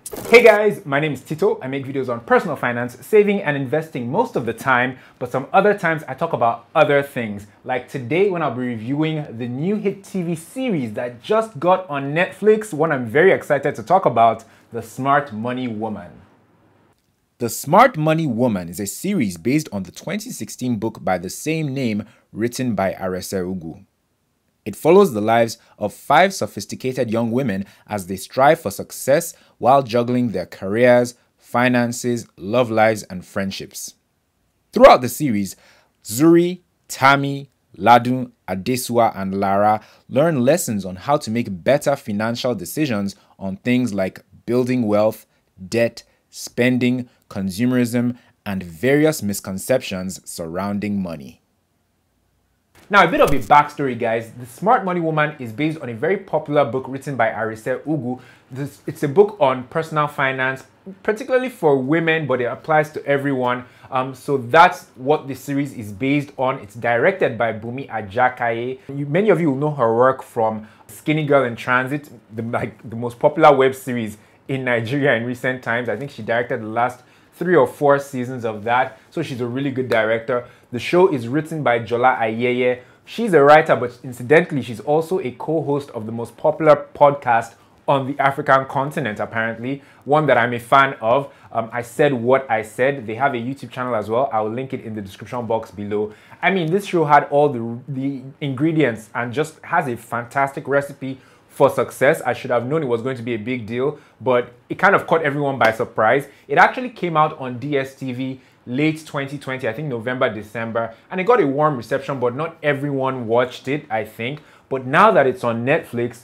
Hey guys, my name is Tito. I make videos on personal finance, saving and investing most of the time, but some other times I talk about other things. Like today when I'll be reviewing the new hit TV series that just got on Netflix, one I'm very excited to talk about, The Smart Money Woman. The Smart Money Woman is a series based on the 2016 book by the same name written by Arese Ugu. It follows the lives of 5 sophisticated young women as they strive for success while juggling their careers, finances, love lives, and friendships. Throughout the series, Zuri, Tammy, Ladun, Adesua, and Lara learn lessons on how to make better financial decisions on things like building wealth, debt, spending, consumerism, and various misconceptions surrounding money. Now, a bit of a backstory, guys. The Smart Money Woman is based on a very popular book written by Arese Ugu. It's a book on personal finance, particularly for women, but it applies to everyone. So that's what the series is based on. It's directed by Bumi Ajakaye. Many of you will know her work from Skinny Girl in Transit, the most popular web series in Nigeria in recent times. I think she directed the last 3 or 4 seasons of that, so she's a really good director. The show is written by Jola Ayeye. She's a writer, but incidentally, she's also a co-host of the most popular podcast on the African continent, apparently, one that I'm a fan of. I Said What I Said. They have a YouTube channel as well. I will link it in the description box below. I mean, this show had all the ingredients and just has a fantastic recipe for success. I should have known it was going to be a big deal, but it kind of caught everyone by surprise. It actually came out on DSTV late 2020, I think November, December, and it got a warm reception, but not everyone watched it, I think. But now that it's on Netflix,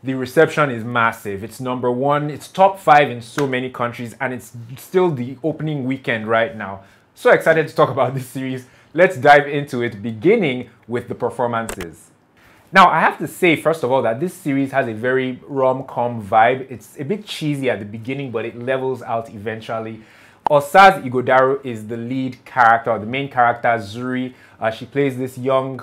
the reception is massive. It's #1, it's top 5 in so many countries, and it's still the opening weekend right now. So excited to talk about this series. Let's dive into it, beginning with the performances. Now, I have to say, first of all, that this series has a very rom-com vibe. It's a bit cheesy at the beginning, but it levels out eventually. Osaz Igodaru is the lead character, or the main character, Zuri. She plays this young,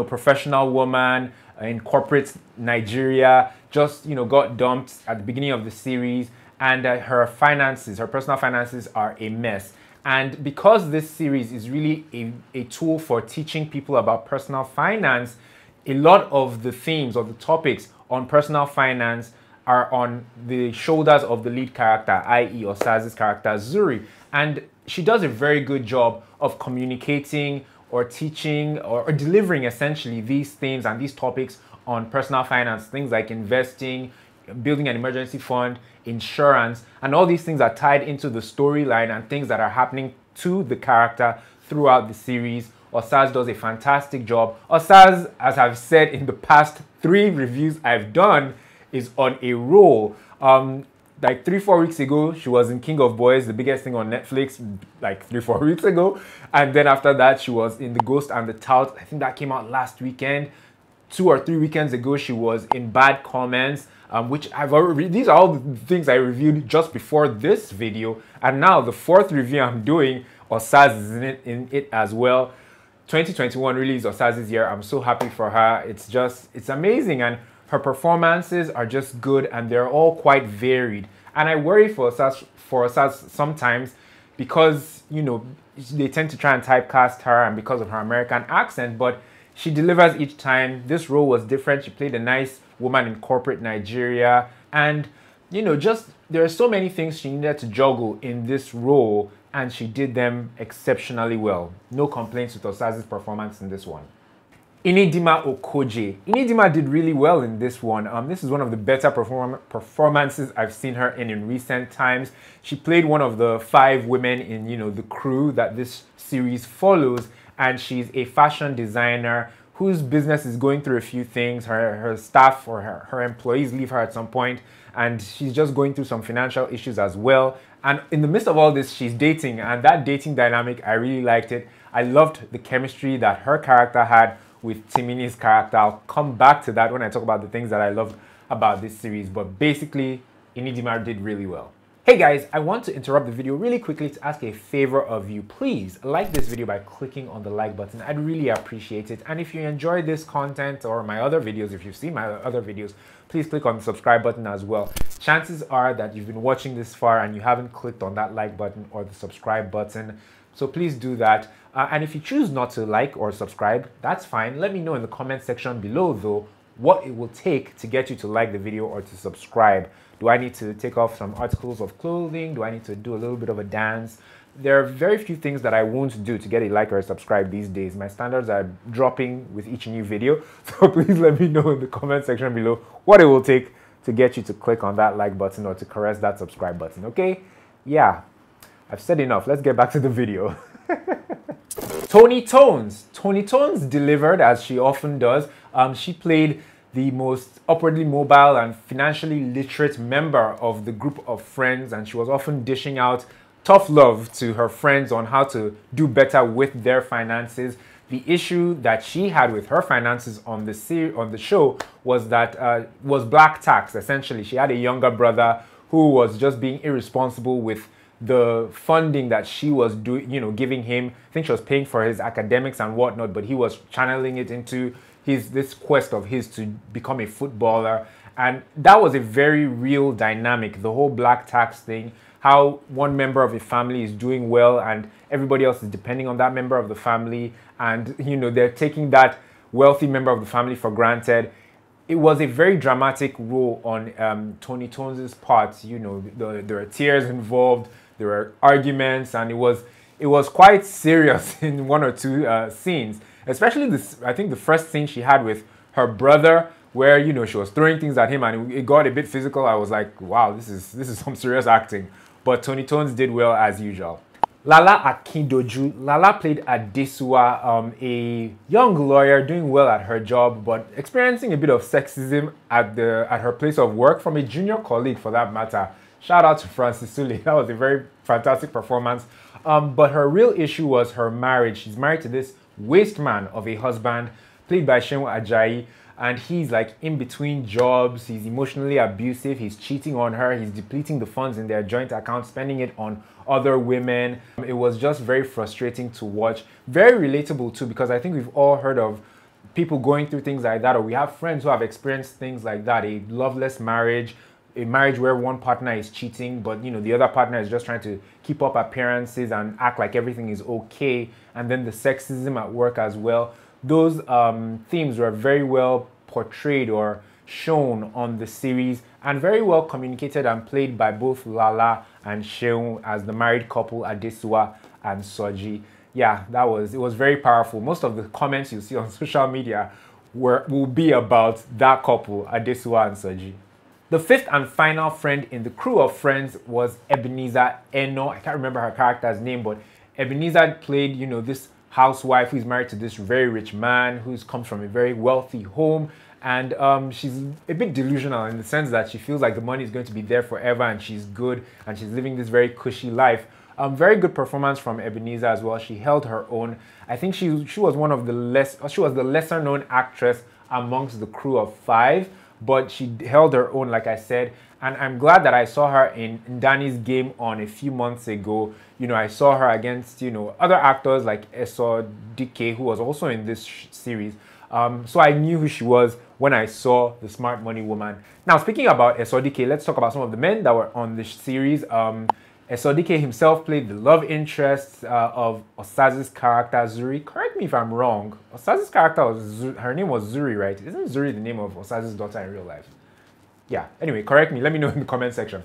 professional woman in corporate Nigeria, just, got dumped at the beginning of the series, and her personal finances are a mess. And because this series is really a tool for teaching people about personal finance, a lot of the themes or the topics on personal finance are on the shoulders of the lead character, i.e. Osaz's character, Zuri. And she does a very good job of communicating or teaching or delivering essentially these themes and these topics on personal finance, things like investing, building an emergency fund, insurance, and all these things are tied into the storyline and things that are happening to the character throughout the series. Osaz does a fantastic job. Osaz, as I've said in the past 3 reviews I've done, is on a roll. Like 3-4 weeks ago, she was in King of Boys, the biggest thing on Netflix, like 3-4 weeks ago. And then after that, she was in The Ghost and the Tout. I think that came out last weekend. 2 or 3 weekends ago, she was in Bad Comments, which these are all the things I reviewed just before this video. And now the 4th review I'm doing, Osaz is in it as well. 2021 really is Osaz's year. I'm so happy for her. It's amazing, and her performances are just good, and they're all quite varied. And I worry for Osaz sometimes because, they tend to try and typecast her, and because of her American accent, but she delivers each time. This role was different. She played a nice woman in corporate Nigeria, and there are so many things she needed to juggle in this role, and she did them exceptionally well. No complaints with Osaz's performance in this one. Inidima Okoje. Inidima did really well in this one. This is one of the better performances I've seen her in recent times. She played one of the 5 women in, the crew that this series follows, and she's a fashion designer whose business is going through a few things. Her staff or her employees leave her at some point, and she's just going through some financial issues as well. And in the midst of all this, she's dating, and that dating dynamic, I really liked it. I loved the chemistry that her character had with Timini's character. I'll come back to that when I talk about the things that I loved about this series, but basically, Inidima did really well. Hey guys, I want to interrupt the video really quickly to ask a favor of you. Please like this video by clicking on the like button. I'd really appreciate it. And if you enjoy this content or my other videos, if you've seen my other videos, please click on the subscribe button as well. Chances are that you've been watching this far and you haven't clicked on that like button or the subscribe button. So please do that. And if you choose not to like or subscribe, that's fine. Let me know in the comment section below though what it will take to get you to like the video or to subscribe. Do I need to take off some articles of clothing? Do I need to do a little bit of a dance? There are very few things that I won't do to get a like or a subscribe these days. My standards are dropping with each new video. So please let me know in the comment section below what it will take to get you to click on that like button or to caress that subscribe button, okay? Yeah, I've said enough. Let's get back to the video. Toni Tones. Toni Tones delivered, as she often does. She played the most upwardly mobile and financially literate member of the group of friends, and she was often dishing out tough love to her friends on how to do better with their finances. The issue that she had with her finances on the show was that was black tax. Essentially, she had a younger brother who was just being irresponsible with the funding that she was doing, giving him. I think she was paying for his academics and whatnot, but he was channeling it into this quest of his to become a footballer. And that was a very real dynamic, the whole black tax thing, how one member of a family is doing well and everybody else is depending on that member of the family, and they're taking that wealthy member of the family for granted. It was a very dramatic role on Toni Tones' part. There were tears involved, there were arguments, and it was quite serious in one or two scenes. Especially this, I think the first scene she had with her brother, where she was throwing things at him and it got a bit physical. I was like, wow, this is some serious acting. But Toni Tones did well as usual. Lala Akindoju. Lala played Adesua, a young lawyer doing well at her job, but experiencing a bit of sexism at her place of work from a junior colleague, for that matter. Shout out to Francis Sule. That was a very fantastic performance. But her real issue was her marriage. She's married to this waste man of a husband, played by Seun Ajayi, and he's like in between jobs. He's emotionally abusive, he's cheating on her, he's depleting the funds in their joint account, spending it on other women. It was just very frustrating to watch, very relatable too, because I think we've all heard of people going through things like that, or we have friends who have experienced things like that, a loveless marriage, a marriage where one partner is cheating, but the other partner is just trying to keep up appearances and act like everything is okay, and then the sexism at work as well. Those themes were very well portrayed or shown on the series, and very well communicated and played by both Lala and Seun as the married couple Adesua and Soji. Yeah, it was very powerful. Most of the comments you see on social media will be about that couple, Adesua and Soji. The fifth and final friend in the crew of friends was Ebenezer Eno. I can't remember her character's name, but Ebenezer played, this housewife who's married to this very rich man who comes from a very wealthy home. And she's a bit delusional in the sense that she feels like the money is going to be there forever and she's good and she's living this very cushy life. Very good performance from Ebenezer as well. She held her own. I think she was one of she was the lesser known actress amongst the crew of five, but she held her own, like I said. And I'm glad that I saw her in Danny's Game On a few months ago. I saw her against, other actors like Esodike, who was also in this series. So I knew who she was when I saw The Smart Money Woman. Now, speaking about Esodike, let's talk about some of the men that were on this series. Esodike himself played the love interest of Osaz's character, Zuri. Correct me if I'm wrong. Osaz's character her name was Zuri, right? Isn't Zuri the name of Osaz's daughter in real life? Yeah, anyway, correct me. Let me know in the comment section.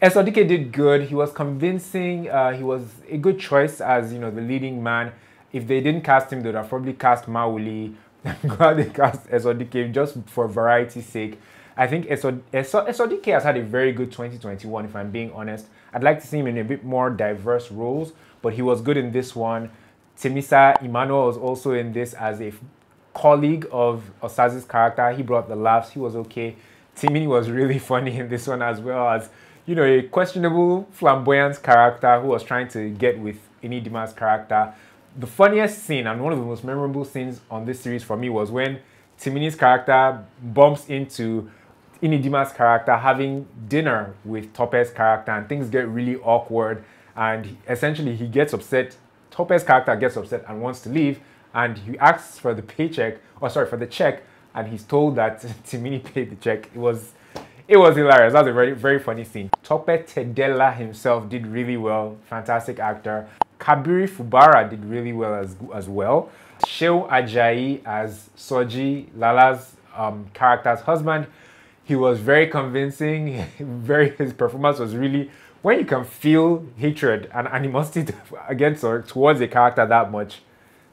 Esodike did good. He was convincing. He was a good choice as, the leading man. If they didn't cast him, they would have probably cast Mawuli. I'm glad they cast Esodike just for variety's sake. I think Esodike has had a very good 2021, if I'm being honest. I'd like to see him in a bit more diverse roles, but he was good in this one. Temisa Emmanuel was also in this as a colleague of Osaz's character. He brought the laughs. He was okay. Timini was really funny in this one, as well as, a questionable flamboyant character who was trying to get with Inidima's character. The funniest scene and one of the most memorable scenes on this series for me was when Timini's character bumps into Inidima's character having dinner with Tope's character, and things get really awkward, and essentially he gets upset. Tope's character gets upset and wants to leave, and he asks for the paycheck, or sorry, for the check, and he's told that Timini paid the check. It was hilarious. That was a very, very funny scene. Tope Tedela himself did really well. Fantastic actor. Kabiri Fubara did really well as well. Shehu Ajayi as Soji, Lala's character's husband. He was very convincing. His performance was really, when you can feel hatred and animosity against or towards a character that much,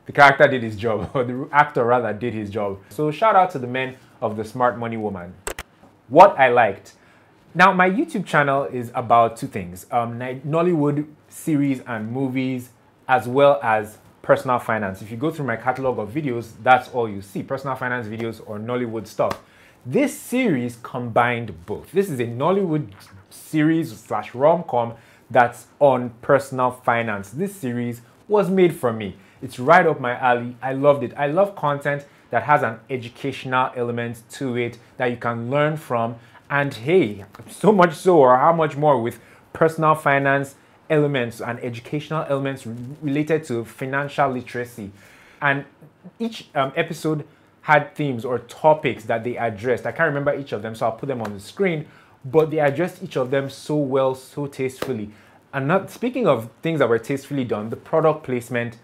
the character did his job, or the actor rather did his job. So shout out to the men of The Smart Money Woman. What I liked. Now, my YouTube channel is about two things, Nollywood series and movies, as well as personal finance. If you go through my catalog of videos, that's all you see, personal finance videos or Nollywood stuff. This series combined both. This is a Nollywood series / rom-com that's on personal finance. This series was made for me. It's right up my alley. I loved it. I love content that has an educational element to it that you can learn from. And hey, so much so, or how much more, with personal finance elements and educational elements related to financial literacy. And each episode had themes or topics that they addressed. I can't remember each of them, so I'll put them on the screen, but they addressed each of them so well, so tastefully. And not speaking of things that were tastefully done, the product placement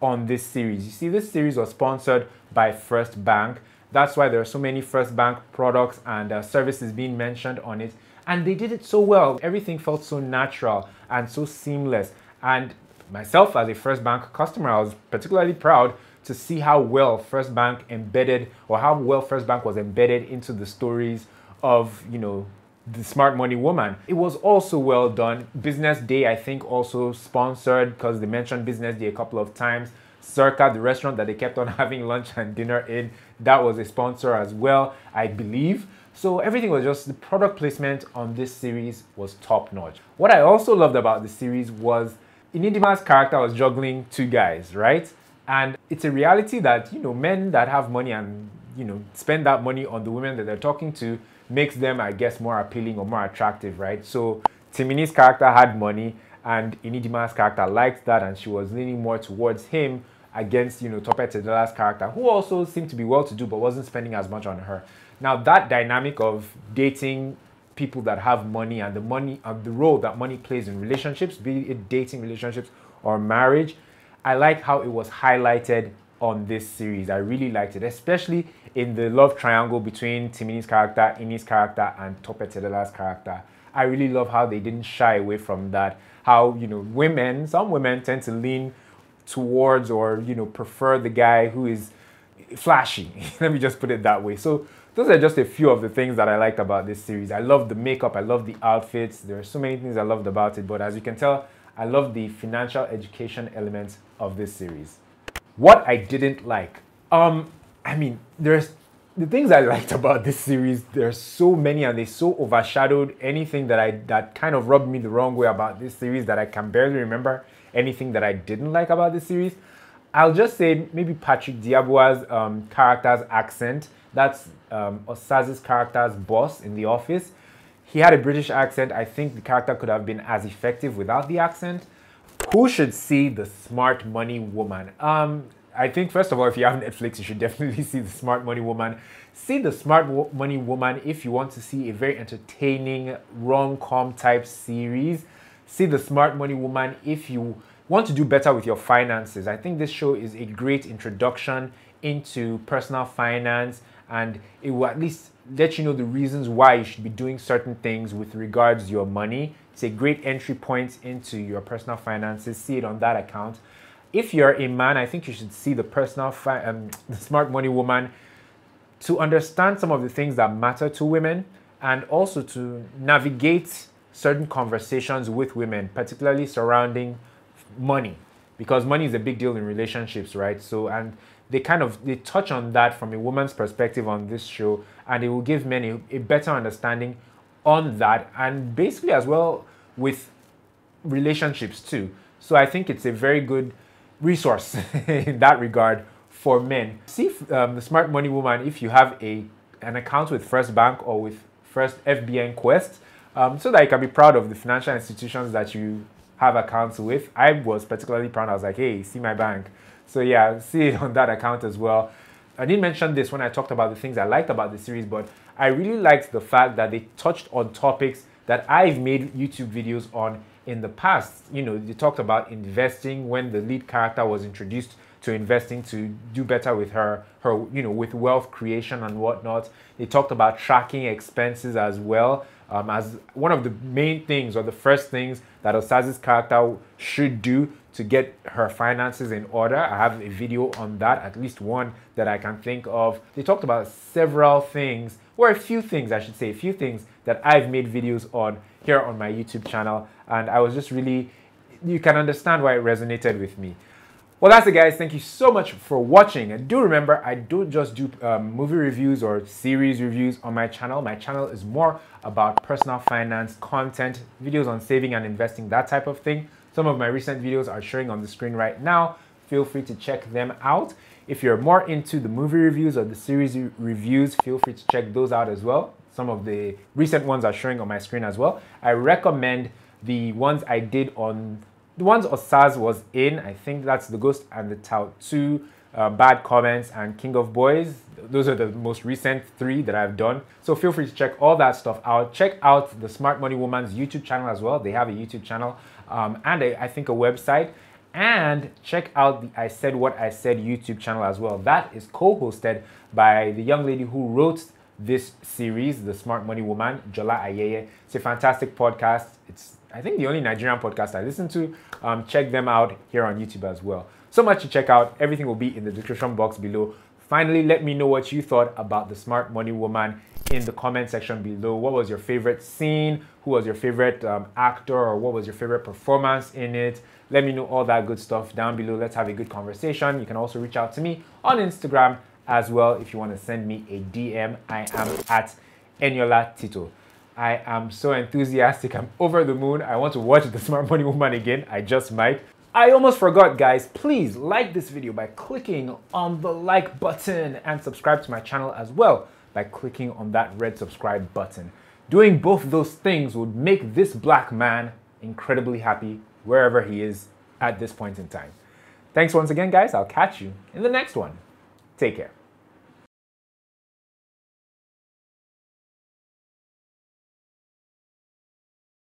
on this series. You see, this series was sponsored by First Bank. That's why there are so many First Bank products and services being mentioned on it. And they did it so well. Everything felt so natural and so seamless. And myself, as a First Bank customer, I was particularly proud to see how well First Bank embedded, or how well First Bank was embedded into the stories of, you know, The Smart Money Woman. It was also well done. Business Day, I think, also sponsored, because they mentioned Business Day a couple of times. Circa, the restaurant that they kept on having lunch and dinner in, that was a sponsor as well, I believe. So everything was just, the product placement on this series was top notch. What I also loved about the series was Inidima's character was juggling two guys, right? And it's a reality that, you know, men that have money and, you know, spend that money on the women that they're talking to makes them, I guess, more appealing or more attractive, right? So Timini's character had money and Inidima's character liked that, and she was leaning more towards him against, you know, Tope Tedela's character, who also seemed to be well-to-do but wasn't spending as much on her. Now, that dynamic of dating people that have money and the role that money plays in relationships, be it dating relationships or marriage, I like how it was highlighted on this series. I really liked it, especially in the love triangle between Timini's character, Ini's character, and Tope Tedela's character. I really love how they didn't shy away from that. How, you know, some women tend to lean towards, or, you know, prefer the guy who is flashy. Let me just put it that way. So those are just a few of the things that I liked about this series. I love the makeup, I love the outfits. There are so many things I loved about it, but as you can tell, I love the financial education elements of this series. What I didn't like, I mean, there's the things I liked about this series. There's so many, and they so overshadowed anything that kind of rubbed me the wrong way about this series that I can barely remember anything that I didn't like about this series. I'll just say maybe Patrick Diabua's character's accent. That's Osaz's character's boss in The Office. He had a British accent. I think the character could have been as effective without the accent. Who should see The Smart Money Woman? I think, first of all, if you have Netflix, you should definitely see The Smart Money Woman. See The Smart Money Woman if you want to see a very entertaining rom-com type series. See The Smart Money Woman if you want to do better with your finances. I think this show is a great introduction into personal finance, and it will at least let you know the reasons why you should be doing certain things with regards to your money. It's a great entry point into your personal finances. See it on that account. If you're a man, I think you should see The Smart Money Woman to understand some of the things that matter to women, and also to navigate certain conversations with women, particularly surrounding money, because money is a big deal in relationships, right? So, and they touch on that from a woman's perspective on this show, and it will give men a better understanding on that, and basically as well with relationships too. So I think it's a very good resource in that regard for men. See The Smart Money Woman if you have an account with First Bank or with first FBN Quest, so that you can be proud of the financial institutions that you have accounts with. I was particularly proud. I was like, hey, see my bank. So yeah, see it on that account as well. I didn't mention this when I talked about the things I liked about the series, but I really liked the fact that they touched on topics that I've made YouTube videos on in the past. You know, they talked about investing when the lead character was introduced to investing to do better with her with wealth creation and whatnot. They talked about tracking expenses as well, as one of the main things or the first things that Osaz's character should do to get her finances in order. I have a video on that, at least one that I can think of. They talked about several things, or a few things, I should say, a few things that I've made videos on here on my YouTube channel, and I was just really, you can understand why it resonated with me. Well, that's it, guys. Thank you so much for watching. And do remember, I don't just do movie reviews or series reviews on my channel. My channel is more about personal finance content, videos on saving and investing, that type of thing. Some of my recent videos are showing on the screen right now. Feel free to check them out. If you're more into the movie reviews or the series reviews, feel free to check those out as well. Some of the recent ones are showing on my screen as well. I recommend the ones I did on, the ones Osaz was in. I think that's The Ghost and the Tout 2, Bad Comments, and King of Boys. Those are the most recent 3 that I've done. So feel free to check all that stuff out. Check out the Smart Money Woman's YouTube channel as well. They have a YouTube channel and I think a website. And check out the I Said What I Said YouTube channel as well. That is co-hosted by the young lady who wrote this series, The Smart Money Woman, Jola Ayeye. It's a fantastic podcast. It's, I think, the only Nigerian podcast I listen to. Check them out here on YouTube as well. So much to check out. Everything will be in the description box below. Finally, let me know what you thought about The Smart Money Woman in the comment section below. What was your favorite scene? Who was your favorite actor? Or what was your favorite performance in it? Let me know all that good stuff down below. Let's have a good conversation. You can also reach out to me on Instagram as well if you want to send me a DM. I am at Eniola Tito. I am so enthusiastic. I'm over the moon. I want to watch The Smart Money Woman again. I just might. I almost forgot, guys. Please like this video by clicking on the like button and subscribe to my channel as well by clicking on that red subscribe button. Doing both those things would make this black man incredibly happy wherever he is at this point in time. Thanks once again, guys. I'll catch you in the next one. Take care.